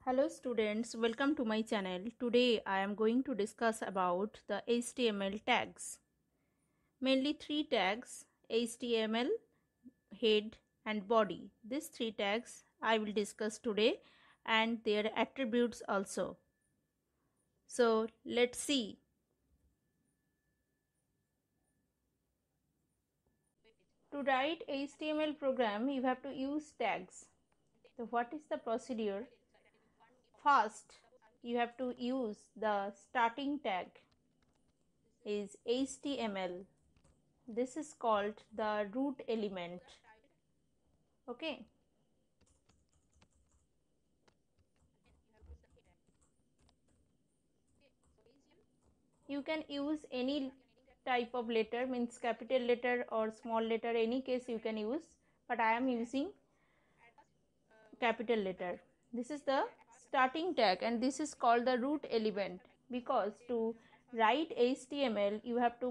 Hello students, welcome to my channel. Today I am going to discuss about the HTML tags. Mainly three tags: HTML, head and body. These three tags I will discuss today and their attributes also. So let's see. To write HTML program you have to use tags. So what is the procedure? First you have to use the starting tag is HTML. This is called the root element. Okay. You can use any type of letter, means capital letter or small letter, any case you can use, but I am using capital letter. This is the starting tag and this is called the root element, because to write HTML you have to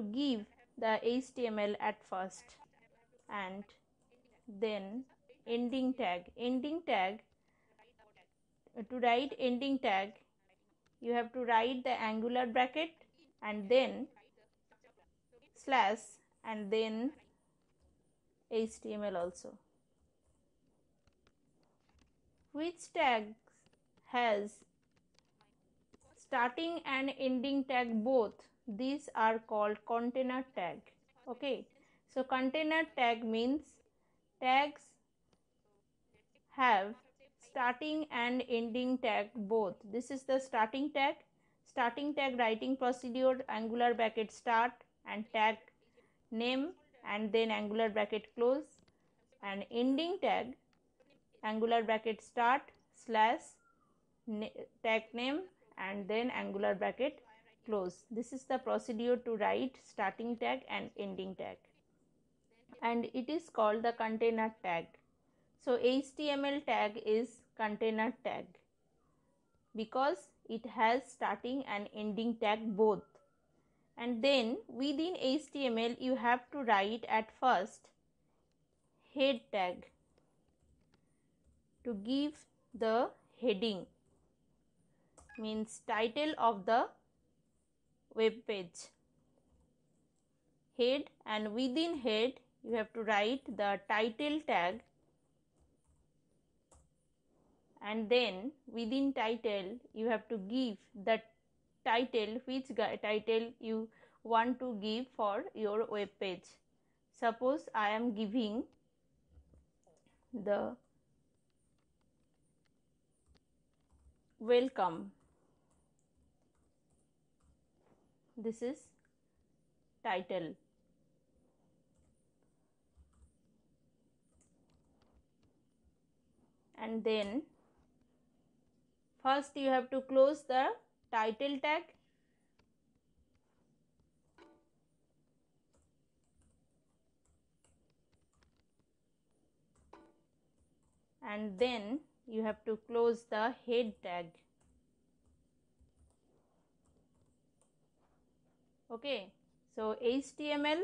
give the HTML at first, and then ending tag. To write ending tag you have to write the angular bracket and then slash and then HTML also. Which tag has starting and ending tag both? These are called container tag. Okay, so container tag means tags have starting and ending tag both. This is the starting tag. Starting tag writing procedure: angular bracket start and tag name and then angular bracket close, and ending tag angular bracket start slash tag name and then angular bracket close. This is the procedure to write starting tag and ending tag, and it is called the container tag. So HTML tag is container tag because it has starting and ending tag both. And then within HTML you have to write at first head tag to give the heading, means title of the web page, head, and within head you have to write the title tag, and then within title you have to give the title, which title you want to give for your web page. Suppose I am giving the welcome. This is title. And then first you have to close the title tag, and then you have to close the head tag. Okay, so HTML,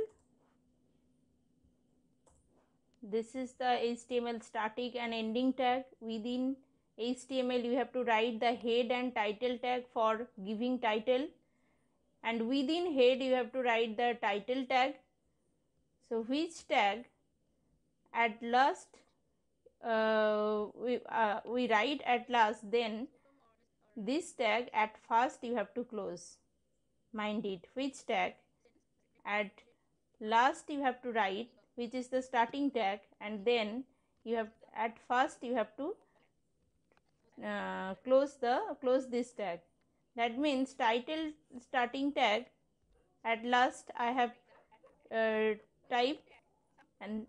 this is the HTML static and ending tag. Within HTML you have to write the head and title tag for giving title, and within head you have to write the title tag. So which tag at last we write at last, then this tag at first you have to close. Mind it, which tag at last you have to write, which is the starting tag, and then you have at first you have to close this tag. That means title starting tag at last I have typed, and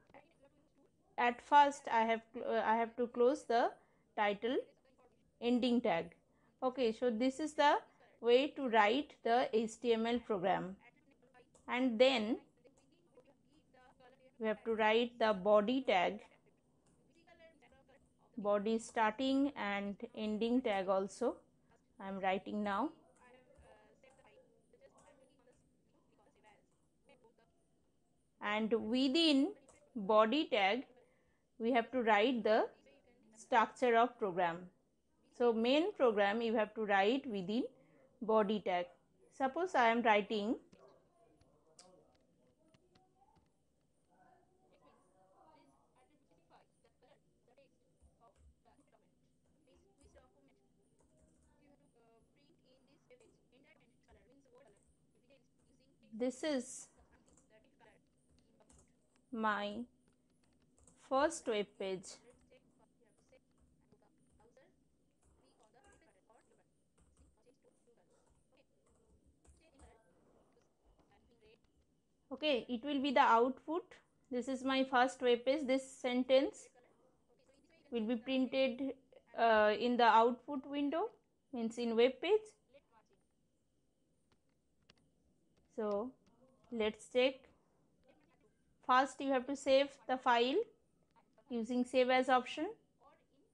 at first I have to close the title ending tag. Okay, so this is the way to write the HTML program. And then we have to write the body tag, body starting and ending tag also. I am writing now. And within body tag we have to write the structure of program. So main program you have to write within body tag. Suppose I am writing this is my first web page. Okay, it will be the output. This is my first web page. This sentence will be printed in the output window, means in web page. So let's check. First you have to save the file using save as option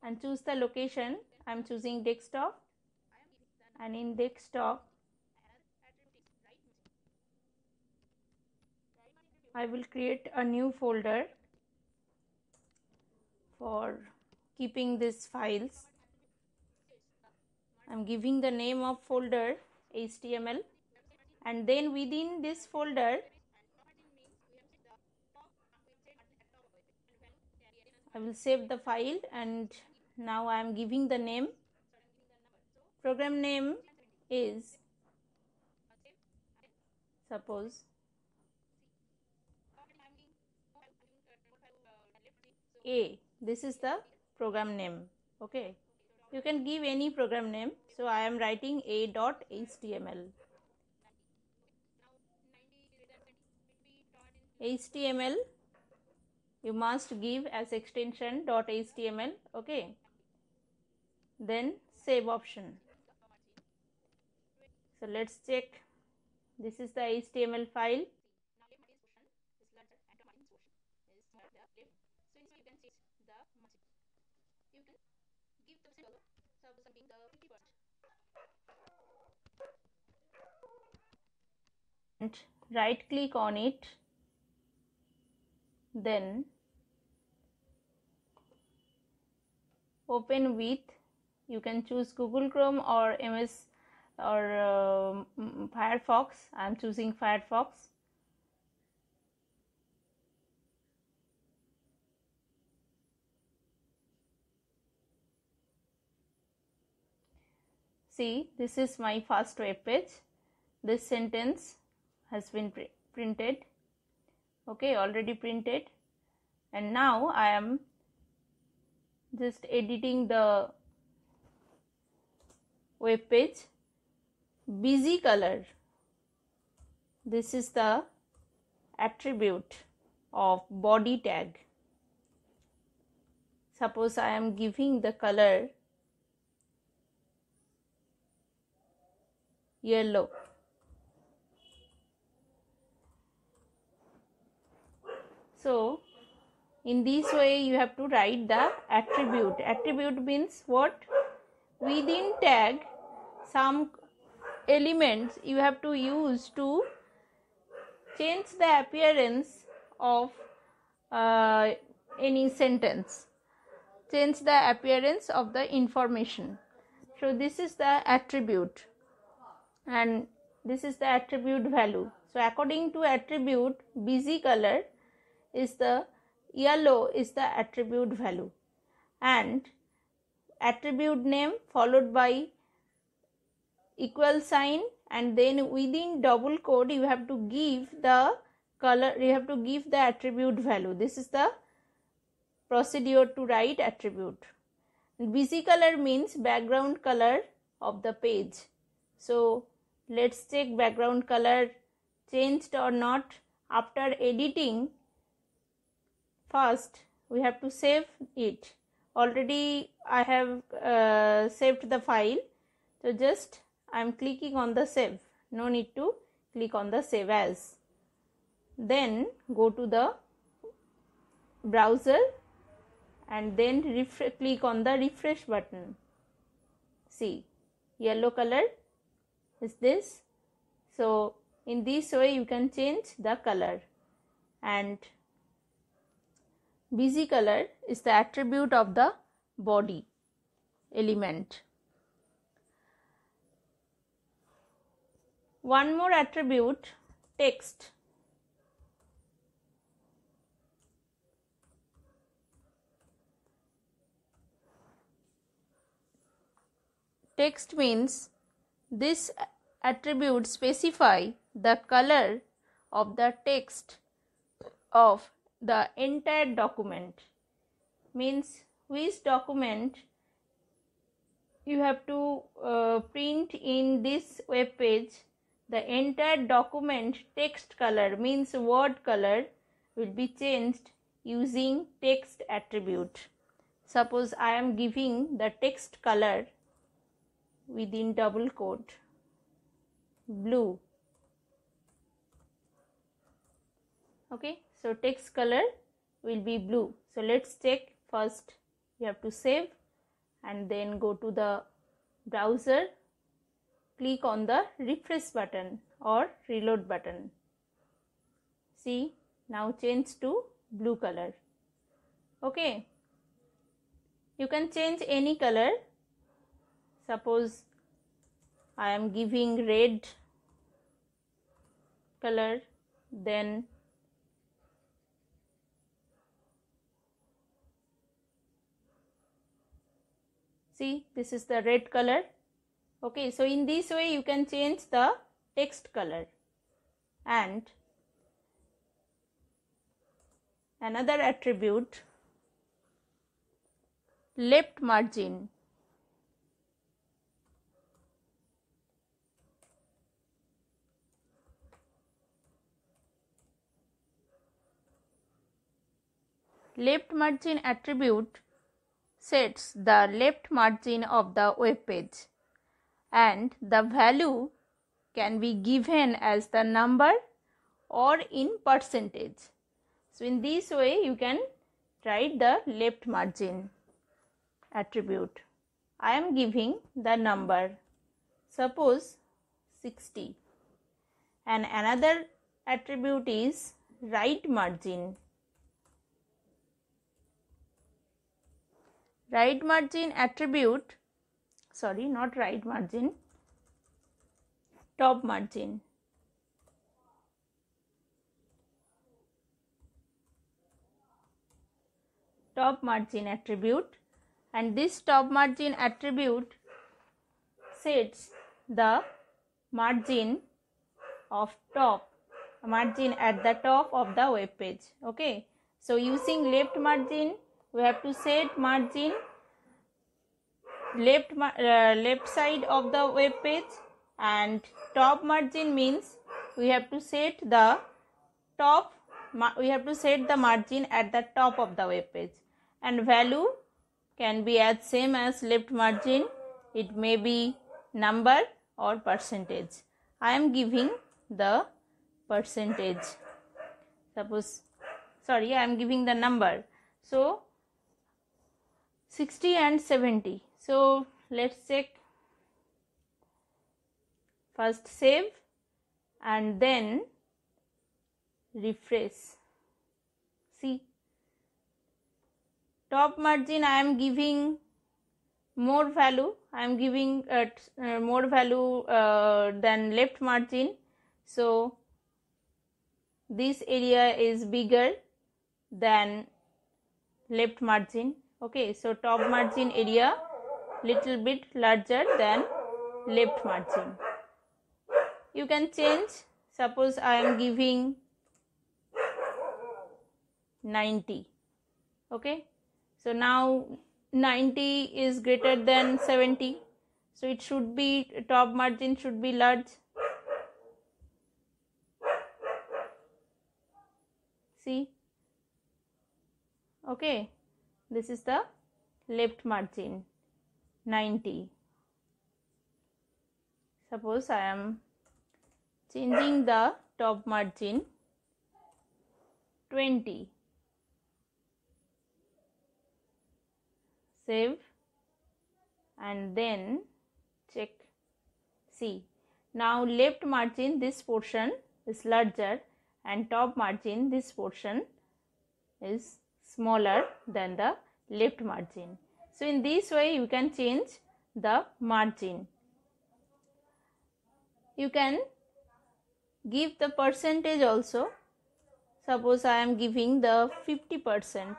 and choose the location. I am choosing desktop, and in desktop I will create a new folder for keeping these files. I am giving the name of folder HTML, and then within this folder I will save the file, and now I am giving the name. Program name is, suppose, A. This is the program name. Okay, you can give any program name. So I am writing a.html. HTML you must give as extension .html. Okay, then save option. So let's check. This is the HTML file. And right click on it, then open with, you can choose Google Chrome or MS or Firefox. I am choosing Firefox. See, this is my first web page. This sentence has been printed. Okay, already printed, and now I am just editing the web page. Busy color, this is the attribute of body tag. Suppose I am giving the color yellow. So in this way you have to write the attribute. Attribute means what? Within tag some elements you have to use to change the appearance of any sentence, change the appearance of the information. So this is the attribute, and this is the attribute value. So according to attribute, busy color is the yellow is the attribute value, and attribute name followed by equal sign, and then within double quote you have to give the color, you have to give the attribute value. This is the procedure to write attribute. Busy color means background color of the page. So let's check background color changed or not. After editing, first we have to save it. Already I have saved the file, so just I am clicking on the save. No need to click on the save as. Then go to the browser and then click on the refresh button. See, yellow color is this. So in this way you can change the color, and busy color is the attribute of the body element. One more attribute, text. Text means this attribute specify the color of the text of the entire document. Means which document you have to print in this web page, the entire document text color means word color will be changed using text attribute. Suppose I am giving the text color within double quote blue. Okay, so text color will be blue. So let's check. First you have to save and then go to the browser, click on the refresh button or reload button. See, now change to blue color. Okay, you can change any color. Suppose I am giving red color, then see, this is the red color. Okay, so in this way you can change the text color. And another attribute, left margin. Left margin attribute sets the left margin of the web page, and the value can be given as the number or in percentage. So in this way you can write the left margin attribute. I am giving the number, suppose 60, and another attribute is right margin. Right margin attribute, sorry, not right margin, top margin. Top margin attribute, and this top margin attribute sets the margin of top margin at the top of the web page. Okay, so using left margin we have to set margin left side of the web page, and top margin means we have to set the margin at the top of the web page, and value can be as same as left margin. It may be number or percentage. I am giving the percentage. Suppose, sorry, I am giving the number. So 60 and 70. So let's check. First save and then refresh. See, top margin I am giving more value. I am giving more value than left margin. So this area is bigger than left margin. Okay, so top margin area little bit larger than left margin. You can change. Suppose I am giving 90. Okay, so now 90 is greater than 70, so it should be, top margin should be large. See, okay, this is the left margin 90. Suppose I am changing the top margin 20. Save and then check. See, now left margin, this portion is larger, and top margin, this portion is smaller than the left margin. So in this way you can change the margin. You can give the percentage also. Suppose I am giving the 50%.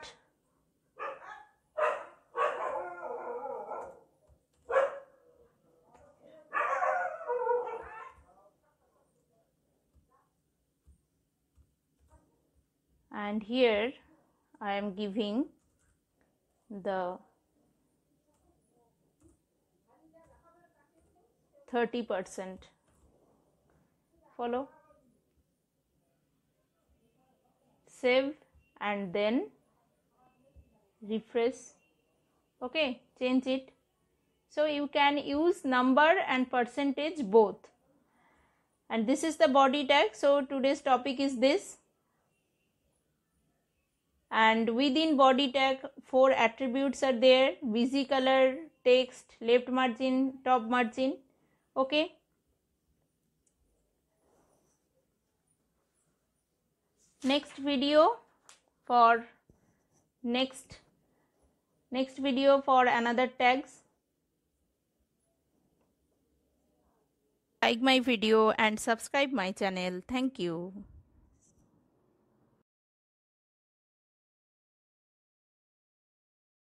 And here I am giving the 30%. Follow? Save and then refresh. Okay, change it. So you can use number and percentage both. And this is the body tag. So today's topic is this. And within body tag 4 attributes are there: busy color, text, left margin, top margin. Okay. Next video for next video for another tags. Like my video and subscribe my channel. Thank you.